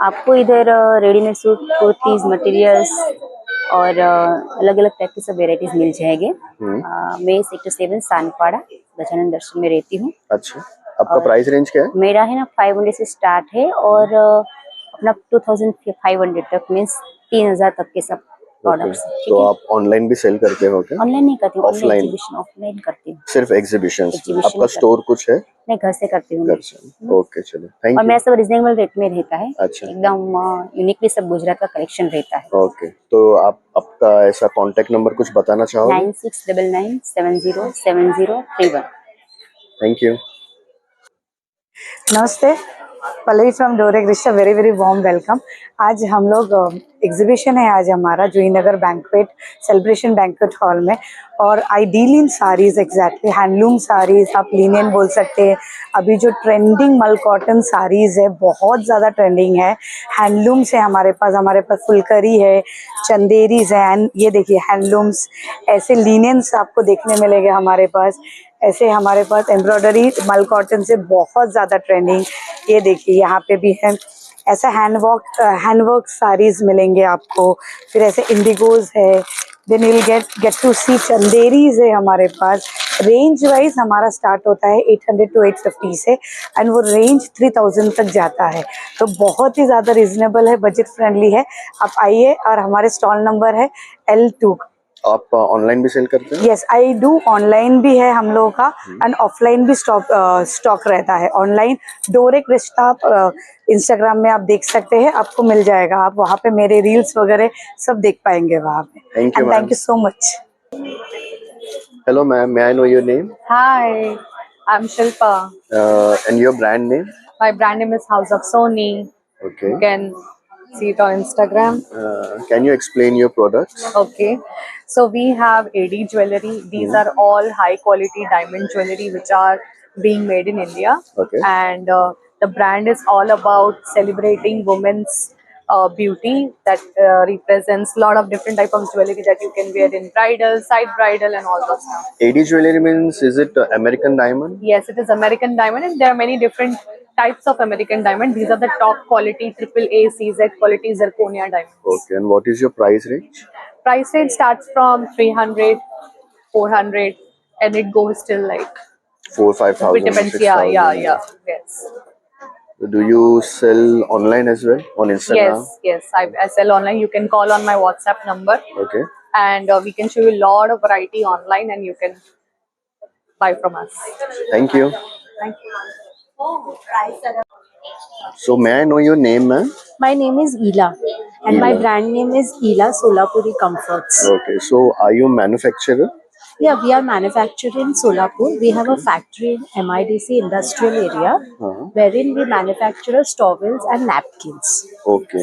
आपको इधर रेडीमेड सूट कुर्तीज मटेरियल्स और अलग अलग टाइप के सब वेराइटीज मिल जाएंगे। मैं सेक्टर 7 सानपाड़ा गजानन दर्शन में रहती हूँ। अच्छा, आपका प्राइस रेंज क्या है? मेरा है ना 500 से स्टार्ट है और अपना 2500 तक, मीन्स 3000 तक के सब प्रोडक्ट्स। तो आप ऑनलाइन भी सेल करते हो क्या? ऑनलाइन नहीं करती हूँ, ऑफलाइन ऑफलाइन करती हूँ, सिर्फ एग्जीबिशंस। आपका स्टोर कुछ है? मैं घर से करती हूँ। घर से, ओके, चलो थैंक यू। और मेरा सब रिजनेबल रेट में रहता है। अच्छा, एकदम यूनिक भी सब गुजरात का कलेक्शन रहता है। ओके, तो आप आपका ऐसा कांटेक्ट नंबर कुछ बताना चाहोगे? 9699707031। Thank you. नमस्ते, Pallavi from Dore Krishna, very very warm welcome. आज हम लोग एग्जीबिशन है आज हमारा Juhinagar banquet celebration banquet hall में, और I deal in saris, exactly handloom saris, आप लिनियन बोल सकते हैं। अभी जो ट्रेंडिंग मल कॉटन साड़ीज है बहुत ज़्यादा ट्रेंडिंग है। हैंडलूम्स है हमारे पास फुलकरी है, चंदेरीज है, एंड ये देखिए हैंडलूम्स, ऐसे लिनियंस आपको देखने मिलेंगे हमारे पास। ऐसे हमारे पास एम्ब्रॉयडरी मल कॉटन से बहुत ज़्यादा ट्रेंडिंग, ये देखिए यहाँ पे भी है। ऐसा हैंडवर्क साड़ीज मिलेंगे आपको। फिर ऐसे इंडिगोज है, then you will get to see Chanderis है हमारे पास। रेंज वाइज हमारा स्टार्ट होता है 800 to 850 से, एंड वो रेंज 3000 तक जाता है। तो बहुत ही ज़्यादा रिजनेबल है, बजट फ्रेंडली है। आप आइए, और हमारे स्टॉल नंबर है L2। आप ऑनलाइन भी सेल करते हैं? Yes, I do. ऑनलाइन भी है हम लोगों का, एंड ऑफलाइन भी स्टॉक रहता है। ऑनलाइन डोरे कृष्णा आप इंस्टाग्राम में आप देख सकते हैं, आपको मिल जाएगा। आप वहाँ पे मेरे रील्स वगैरह सब देख पाएंगे वहाँ पे। Thank you so much. Hello ma'am, may I know your name? Hi, I'm Shilpa. And your brand name? My brand name is House of Sony. Okay. You can see it on Instagram. Can you explain your products? Okay, so we have AD jewelry. These are all high quality diamond jewelry which are being made in India. Okay. And the brand is all about celebrating women's beauty, that represents a lot of different type of jewelry that you can wear in bridal, side bridal, and all those stuff. AD jewelry means, is it American diamond? Yes, it is American diamond, and there are many different types of American diamond. These are the top quality AAA CZ quality zirconia diamonds. Okay, and what is your price range? Price range starts from 300, 400, and it goes till like 4,000-5,000. it depends. 6,000. Yeah. Yes. Do you sell online as well on Instagram? Yes. I sell online. You can call on my WhatsApp number, Okay. and we can show you a lot of variety online, and you can buy from us. Thank you. Thank you. So may I know your name, ma'am? My name is Ela, and my Ela. brand name is Ela Solapuri Comforts. Okay. So are you manufacturer? Yeah, we are manufactured in Solapur. We have a factory in MIDC industrial area, wherein we manufacture towels and napkins. Okay.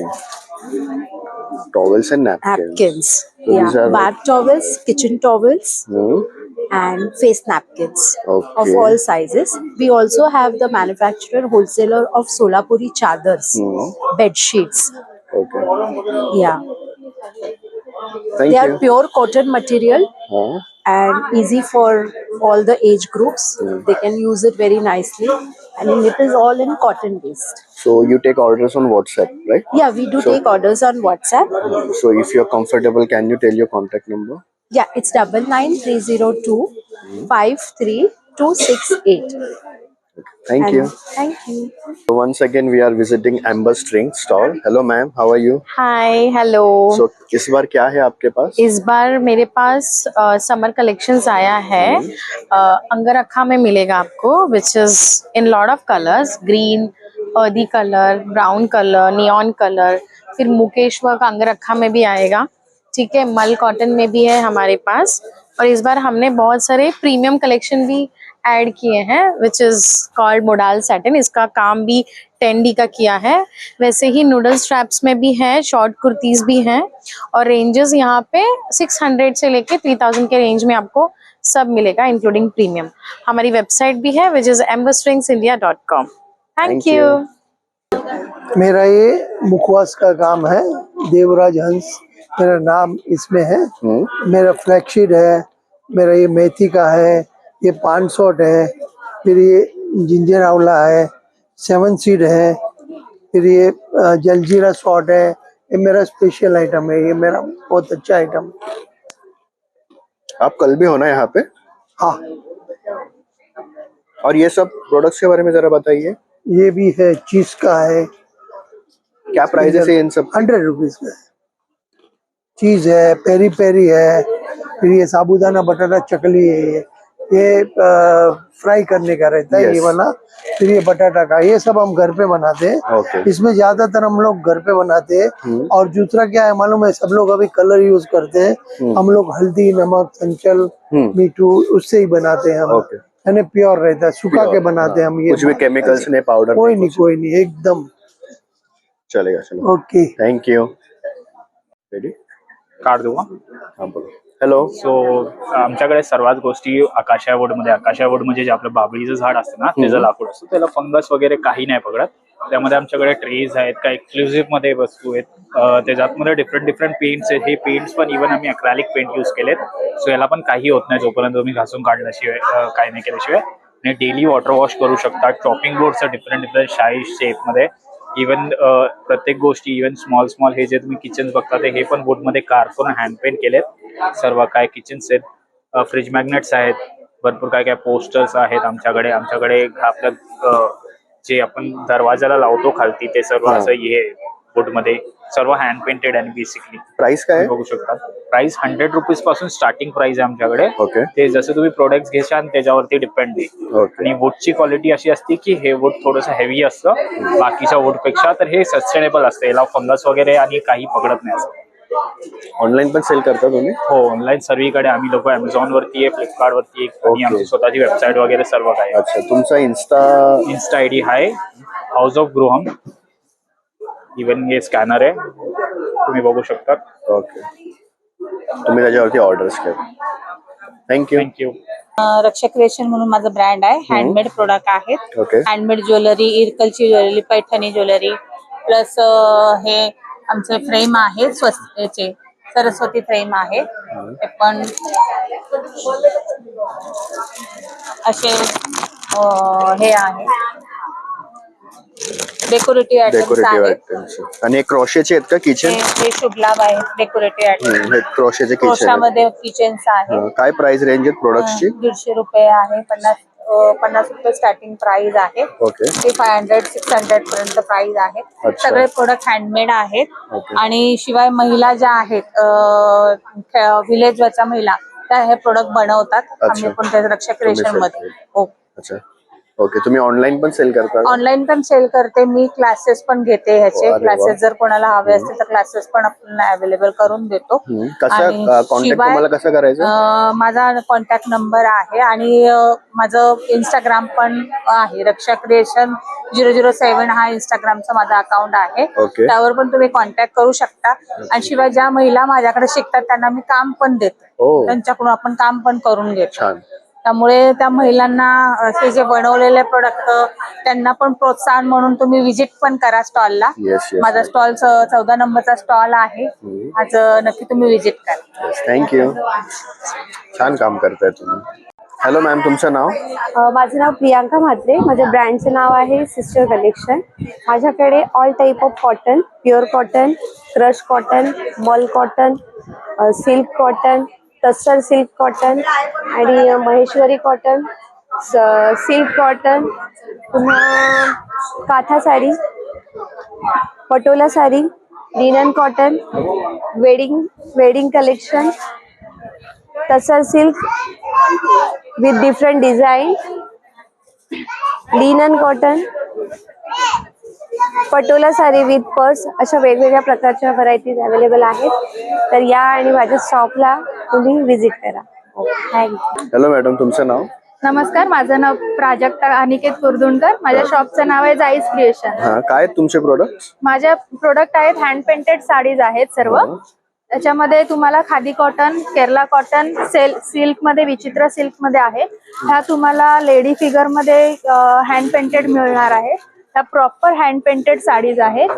Towels and napkins. So Yeah, these are bath towels, kitchen towels, and face napkins of all sizes. We also have the manufacturer wholesaler of Solapuri chadars, bed sheets. Okay. Yeah, Thank they you. are pure cotton material. And easy for all the age groups. They can use it very nicely, and it is all in cotton based. So you take orders on WhatsApp, right? Yeah, we do take orders on WhatsApp. So if you're comfortable, can you tell your contact number? Yeah, it's 99302 53268. Thank you. Thank you. So once again, we are visiting Amber String stall. Hello, ma'am. How are you? Hi hello. So इस बार क्या है आपके pass? इस बार मेरे pass समर collections आया है। अंगरखा में मिलेगा आपको, which is in lot of colours, green, earthy colour, brown colour, neon colour. फिर मुकेश वर्क अंगरखा में भी आएगा, ठीक है। मल कॉटन में भी है हमारे पास। और इस बार हमने बहुत सारे प्रीमियम कलेक्शन भी ऐड किए हैं, which is called modal satin. इसका काम भी 10D का किया है। वैसे ही नूडल स्ट्रैप्स में भी है, शॉर्ट कुर्तीज भी हैं, और रेंजेस यहाँ पे 600 से लेके 3000 के रेंज में आपको सब मिलेगा, इंक्लूडिंग प्रीमियम। हमारी वेबसाइट भी है, which is amberstringsindia.com। Thank you. मेरा ये मुखवास का काम है, देवराज हंस मेरा नाम इसमें है। मेरा फ्लैगशिप है, मेरा ये मेथी का है, ये पान शॉट है, फिर ये जिंजर आंवला है, 7 सीड है, फिर ये जलजीरा शॉट है। ये मेरा स्पेशल आइटम है, ये मेरा बहुत अच्छा आइटम। आप कल भी हो ना यहाँ पे? हाँ। और ये सब प्रोडक्ट्स के बारे में जरा बताइए। ये भी है, चीज का है। क्या प्राइस है इन सब? 100 रुपीज का है। चीज है, पेरी पेरी है, फिर ये साबूदाना बटाटा चकली है, ये फ्राई करने का रहता है ये वाला। फिर ये बटाटा का, ये सब हम घर पे बनाते हैं। इसमें ज्यादातर हम लोग घर पे बनाते हैं। और दूसरा क्या है मालूम है, सब लोग अभी कलर यूज करते हैं, हम लोग हल्दी, नमक, संचल, मीठू उससे ही बनाते हैं हम। यानी प्योर रहता है, सुखा के बनाते हैं हम ये। कुछ भी केमिकल्स नहीं, पाउडर कोई नहीं, कोई नहीं, एकदम चलेगा। चलो okay, thank you. Ready? Card देऊ का? हा बोलो. हॅलो. सो आमच्याकडे सर्वात गोष्टी आकाशा वूड मध्ये. आकाशा वूड म्हणजे जे आपलं बाबळीचं झाड असतं ना, त्याचं लाकूड असतं, त्याला फंगस वगैरे काही नाही पकडत. त्यामध्ये आमच्याकडे ट्रेज आहेत, काही एक्सक्लुझिव्ह मध्ये वस्तू आहेत, त्याच्यामध्ये डिफरंट पेंट्स आहेत. हे पेंट्स पण इव्हन आम्ही अक्रालिक पेंट यूज केलेत. सो याला पण काही होत नाही जोपर्यंत तुम्ही घासून काढल्याशिवाय, काही नाही केल्याशिवाय. आणि डेली वॉटर वॉश करू शकता. चॉपिंग बोर्डचं डिफरंट साईज शेप मध्ये. इव्हन प्रत्येक गोष्टी, इव्हन स्मॉल हे जे तुम्ही किचन बघता ते हे पण वुड मध्ये कार्टून हँड पेंट केलेत. सर्व काय किचन सेट, फ्रीज मॅग्नेट्स आहेत, भरपूर काय पोस्टर्स आहेत आमच्याकडे. आपलं जे आपण दरवाजाला लावतो खालती ते सर्व असं हे वुड मध्ये सर्व हँड पेंटेड आणि बेसिकली. प्राइस काय बघू शकता. प्राइस 100 रुपीज पासून स्टार्टिंग प्राइस आहे आमच्याकडे. ओके. ते जसं तुम्ही प्रोडक्ट घेशाल त्याच्यावरती डिपेंड आहे. आणि वुडची क्वालिटी अशी असते की हे वुड थोडंसं हेवी असतं बाकीच्या वुड पेक्षा, तर हे सस्टेनेबल असतं. याला फंगस वगैरे आणि काही पकडत नाही असं. ऑनलाईन पण सेल करता तुम्ही? हो, ऑनलाईन सर्वीकडे आम्ही लोक अमेझॉन वरती आहे, फ्लिपकार्ट वरती आहे आणि आमची स्वतःची वेबसाईट वगैरे सर्व काय. अच्छा, तुमचा इंस्टा आयडी आहे हाऊस ऑफ गृहम. इव्हन हे स्कॅनर आहे, तुम्ही बघू शकता. ओके, तुम्ही त्याच्यावरती ऑर्डर्स करा. थँक्यू. रक्षा क्रिएशन म्हणून माझं ब्रँड आहे. हँडमेड प्रोडक्ट आहेत. ओके. हँडमेड ज्वेलरी, इरकलची ज्वेलरी, पैठणी ज्वेलरी, प्लस हे आमचे फ्रेम आहेत स्वस्ताचे, सरस्वती फ्रेम आहे. ते पण असे हे आहे डेकोरेटिव्ह आयटम्स. आणि क्रोशेचे आहेत का किचन? हे शुभ लाभ आहेत डेकोरेटिव्ह आयटम. हे क्रोशेचे किचन. क्रोशामध्ये किचन्स आहे. काय प्राइस रेंज आहे प्रोडक्टची? 150 रुपये आहे. 50 रुपये स्टार्टिंग प्राइस आहे. ओके. ते 500-600 पर्यंत प्राइस आहे. सगळे प्रोडक्ट हँडमेड आहेत. आणि शिवाय महिला ज्या आहेत विलेज वरच्या महिला त्या हे प्रोडक्ट बनवतात. आम्ही पण त्या रक्षा क्रिएशन मध्ये. अच्छा, ओके. तुम्ही ऑनलाईन पण सेल करता? ऑनलाईन पण सेल करते मी. क्लासेस पण घेते ह्याचे. क्लासेस जर कोणाला हवे असतील तर क्लासेस पण आपल्याला अवेलेबल करून देतो. कॉन्टॅक्ट तुम्हाला कसं करायचं? माझा कॉन्टॅक्ट नंबर आहे आणि माझं इंस्टाग्राम पण आहे. रक्षा क्रिएशन 007 हा इंस्टाग्रामचा माझा अकाउंट आहे. त्यावर पण तुम्ही कॉन्टॅक्ट करू शकता. आणि शिवाय ज्या महिला माझ्याकडे शिकतात त्यांना मी काम पण देते. त्यांच्याकडून आपण काम पण करून घेतो. त्यामुळे त्या महिलांना हे जे बनवलेले प्रोडक्ट त्यांना पण प्रोत्साहन म्हणून तुम्ही विजिट पण करा स्टॉलला. माझा स्टॉल 14 नंबरचा स्टॉल आहे. आज नक्की तुम्ही विजिट करा. थँक्यू. छान काम करताय तुम्ही. हॅलो मॅम, तुमचं नाव? माझं नाव प्रियांका म्हात्रे. माझ्या ब्रँडचं नाव आहे सिस्टर कलेक्शन. माझ्याकडे all type of cotton, pure cotton, crush cotton, mall cotton, silk cotton, tussar silk cotton आणि महेश्वरी कॉटन, सिल्क कॉटन, पुन्हा Katha sari, Patola sari, linen cotton, wedding collection, tussar silk with different design, linen cotton, Patola sari with purse, अशा वेगवेगळ्या प्रकारच्या varieties available आहेत. तर या आणि माझ्या शॉपला तुम्ही विजिट करा. थँक्यू. हॅलो मॅडम, तुमचं नाव? नमस्कार, माझं नाव प्राजक्ता अनिकेत कुर्दुणकर. माझ्या शॉपचं नाव आहे जाईस क्रिएशन. काय तुमचे प्रोडक्ट? माझ्या प्रोडक्ट आहेत हँड पेंटेड साडीज आहेत सर्व. त्याच्यामध्ये तुम्हाला khadi cotton, Kerala cotton, silk मध्ये, विचित्र सिल्क मध्ये आहे. ह्या तुम्हाला लेडी फिगर मध्ये हँड पेंटेड मिळणार आहे. ह्या प्रॉपर हँड पेंटेड साडीज आहेत.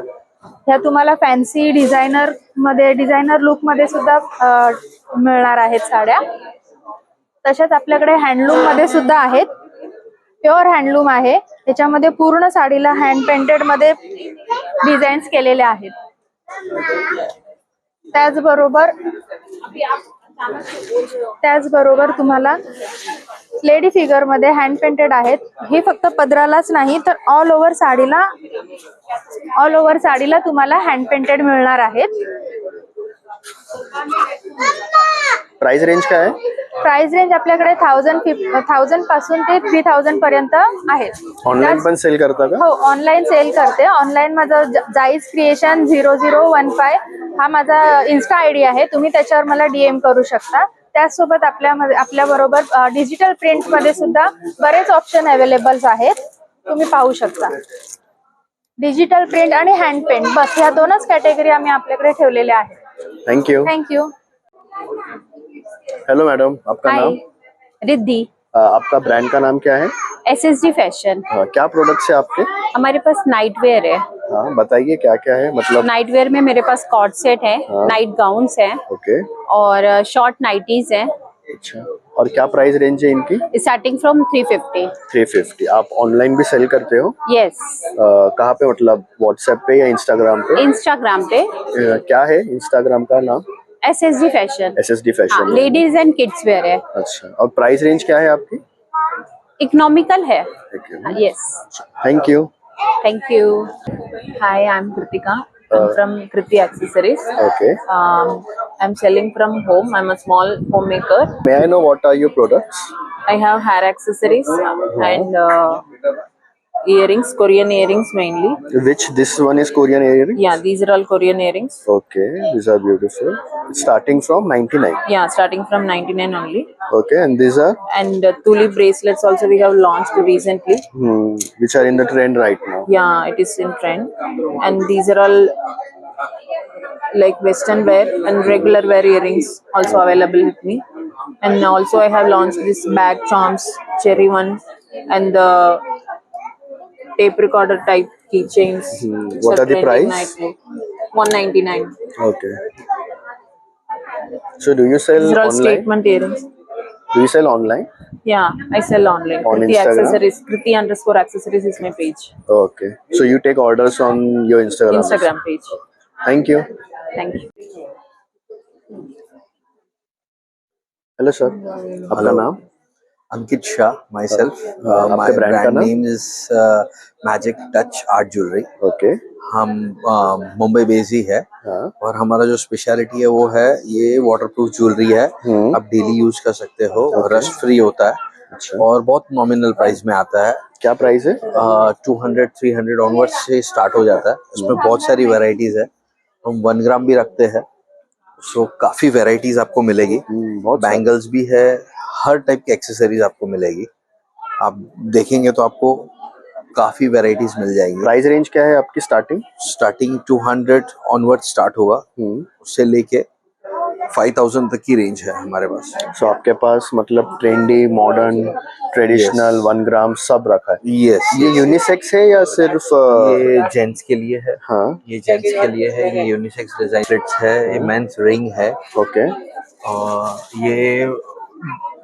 ह्या तुम्हाला फॅन्सी डिझायनर मध्ये, डिझायनर लुक मध्ये सुद्धा मिळणार आहेत साड्या. तशाच आपल्याकडे हँडलूम मध्ये सुद्धा आहेत. प्युअर हँडलूम आहे. त्याच्यामध्ये पूर्ण साडीला हँड पेंटेड मध्ये डिझाईन्स केलेले आहेत. त्याचबरोबर तुम्हाला लेडी फिगर मध्ये हँड पेंटेड आहेत. ही फक्त पदरालाच नाही तर ऑल ओव्हर साडीला तुम्हाला हँड पेंटेड मिळणार आहेत. प्राइस रेंज काय आहे? प्राइस रेंज आपल्याकडे 1000 पासून ते 3000 पर्यंत आहेत. ऑनलाईन पण सेल करता का? हो, ऑनलाईन सेल करते. ऑनलाईन माझं जाईस क्रिएशन 0015 हा माझा इन्स्टा आयडी आहे. तुम्ही त्याच्यावर मला DM करू शकता. त्याचसोबत आपल्या बरोबर डिजिटल प्रिंट मध्ये सुद्धा बरेच ऑप्शन अवेलेबल आहेत, तुम्ही पाहू शकता. डिजिटल प्रिंट आणि हँड पेंट, बस ह्या दोनच कॅटेगरी आम्ही आपल्याकडे ठेवलेल्या आहेत. Thank you. Thank you. Hello madam, आपका नाम? रिद्धि. आपका ब्रांड का नाम क्या है? SSG fashion. क्या प्रोडक्ट्स है आपके? हमारे पास नाइट वेयर है. हाँ, बताइए क्या क्या है, मतलब. नाइट वेयर में मेरे पास कॉर्ड सेट है, नाइट गाउन्स है, ओके. और शॉर्ट नाइटीज है. अच्छा, और क्या प्राइस रेंज है इनकी? Starting from 350. 350. आप ऑनलाइन भी सेल करते हो? यस. कहाँ पे, मतलब व्हाट्सएप पे या इंस्टाग्राम पे? इंस्टाग्राम पे. क्या है इंस्टाग्राम का नाम? SSG fashion. SSD fashion. Ladies and kids wear है. अच्छा, और प्राइस रेंज क्या है आपकी? इकोनॉमिकल है. Yes. Thank you. Thank you. Hi, I'm Kritika. I'm from Kriti Accessories. Okay. I'm selling from home. I'm a small homemaker. May I know what are your products? I have hair accessories and earrings, Korean earrings mainly. This one is Korean earrings? Yeah, these are all Korean earrings. Okay, these are beautiful. Starting from 99. Yeah, starting from 99 only. Okay, and these are? And tulip bracelets also we have launched recently. Which are in the trend right now. Yeah, it is in trend. And these are all like western wear and regular wear earrings also available with me. And also I have launched this bag charms, cherry one, and the tape recorder type keychains. What are the price? 199. Okay. So do you sell These are all online? statement earrings. Do you sell online? Yeah, I sell online. On Kriti Instagram? Accessories. Kriti_accessories is my page. Okay. So you take orders on your Instagram? Instagram page. Thank you. Thank you. Hello sir. आपका नाम? Ankit Shah, myself. आपके My brand का brand नाम? name is Magic Touch Art Jewelry. Okay. Hum Mumbai base ही है और हमारा जो speciality है वो है ये वाटरप्रूफ ज्वेलरी है. आप डेली यूज कर सकते हो, रस्ट फ्री होता है और बहुत नॉमिनल प्राइस में आता है. क्या प्राइस है? 200 300 ऑनवर्ड से स्टार्ट हो जाता है. इसमें बहुत सारी वैरायटीज है. हम 1 ग्राम भी रखते हैं, सो काफी वैरायटीज आपको मिलेगी. बैंगल्स भी है, हर टाइप की एक्सेसरीज आपको मिलेगी. आप देखेंगे तो आपको काफी वैरायटीज मिल जाएंगी. प्राइस रेंज क्या है आपकी? स्टार्टिंग 200 ऑनवर्ड स्टार्ट होगा, उससे लेके 5000 तक की रेंज है हमारे पास. सो आपके पास मतलब ट्रेंडी, मॉडर्न, ट्रेडिशनल, 1 ग्राम सब रखा है? यस. ये यूनिसेक्स है या सिर्फ? ये जेंट्स के लिए है. हाँ, ये जेंट्स के लिए है. ये यूनिसेक्स डिजाइन है. ये मेंस रिंग है. ओके.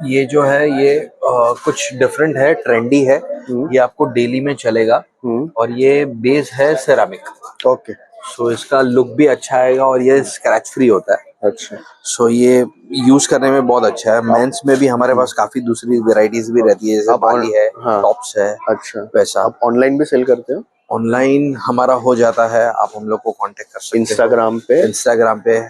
ये जो है ये कुछ डिफरेंट है, ट्रेंडी है. ये आपको डेली में चलेगा और ये बेस है सेरामिक. ओके. सो इसका लुक भी अच्छा आएगा और ये स्क्रैच फ्री होता है. अच्छा. सो ये यूज करने में बहुत अच्छा है. मेंस में भी हमारे पास काफी दूसरी वेराइटीज भी रहती है, जैसे बाली है, टॉप्स है. अच्छा. वैसा. आप ऑनलाइन भी सेल करते हो? ऑनलाइन हमारा हो जाता है. आप हम लोग को कांटेक्ट कर सकते हैं इंस्टाग्राम पे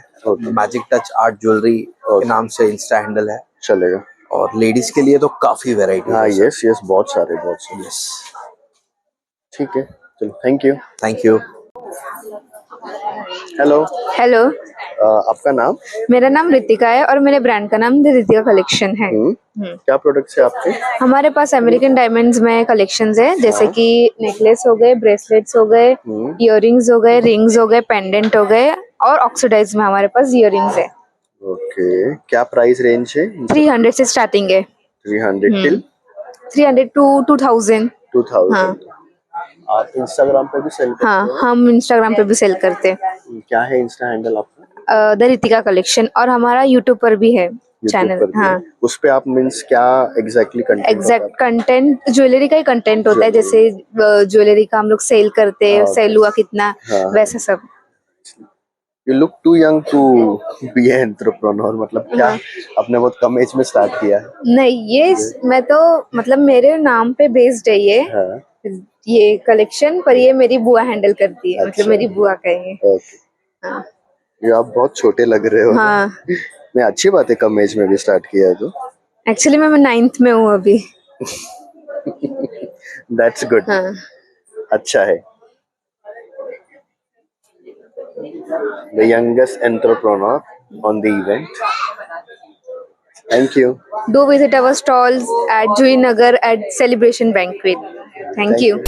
मैजिक टच आर्ट ज्वेलरी के नाम से इंस्टा हैंडल है. चलेगा. और लेडीज के लिए तो काफी वैरायटी. हाँ, यस यस, बहुत सारे. यस. ठीक है, चलो. Thank you. Thank you. Hello. Hello. आपका नाम? मेरा नाम रितिका है और मेरे ब्रांड का नाम द रितिका कलेक्शन है. क्या प्रोडक्ट्स है आपके? हमारे पास अमेरिकन डायमंड्स में कलेक्शंस है, जैसे कि नेकलेस हो गए, ब्रेसलेट्स हो गए, इयररिंग्स हो गए, रिंग्स हो गए, पेंडेंट हो गए, और ऑक्सीडाइज में हमारे पास इयररिंग्स है. ओके. क्या प्राइस रेंज है? 300 से स्टार्टिंग है. 300 till 300 to 2000. 2000. हाँ. आप इंस्टाग्राम पे भी सेल करते हाँ, हो? हम इंस्टाग्राम पे भी सेल करते हैं. क्या है इंस्टा हैंडल आपका? The Ritika collection. और हमारा यूट्यूब पर भी है चैनल. हाँ. उस पे आप मीन्स क्या एग्जैक्टली एग्जैक्ट कंटेंट ज्वेलरी का ही कंटेंट होता है, जैसे ज्वेलरी का हम लोग सेल करते हैं, सेल हुआ कितना, वैसा सब. You look too young to be an entrepreneur. मतलब क्या आपने बहुत कम एज में स्टार्ट किया है? नहीं, ये मैं तो मतलब मेरे नाम पे बेस्ड है ये कलेक्शन, पर ये मेरी बुआ हैंडल करती है. मतलब मेरी बुआ का है. हाँ. ये आप बहुत छोटे लग रहे हो. हाँ. मैं अच्छी बात है कम एज में भी स्टार्ट किया है तो. एक्चुअली मैं 9th में हूँ अभी. That's good. हाँ. अच्छा है. The youngest entrepreneur on the event. Thank you. Do visit our stalls at Juinagar at Celebration Banquet. Thank you.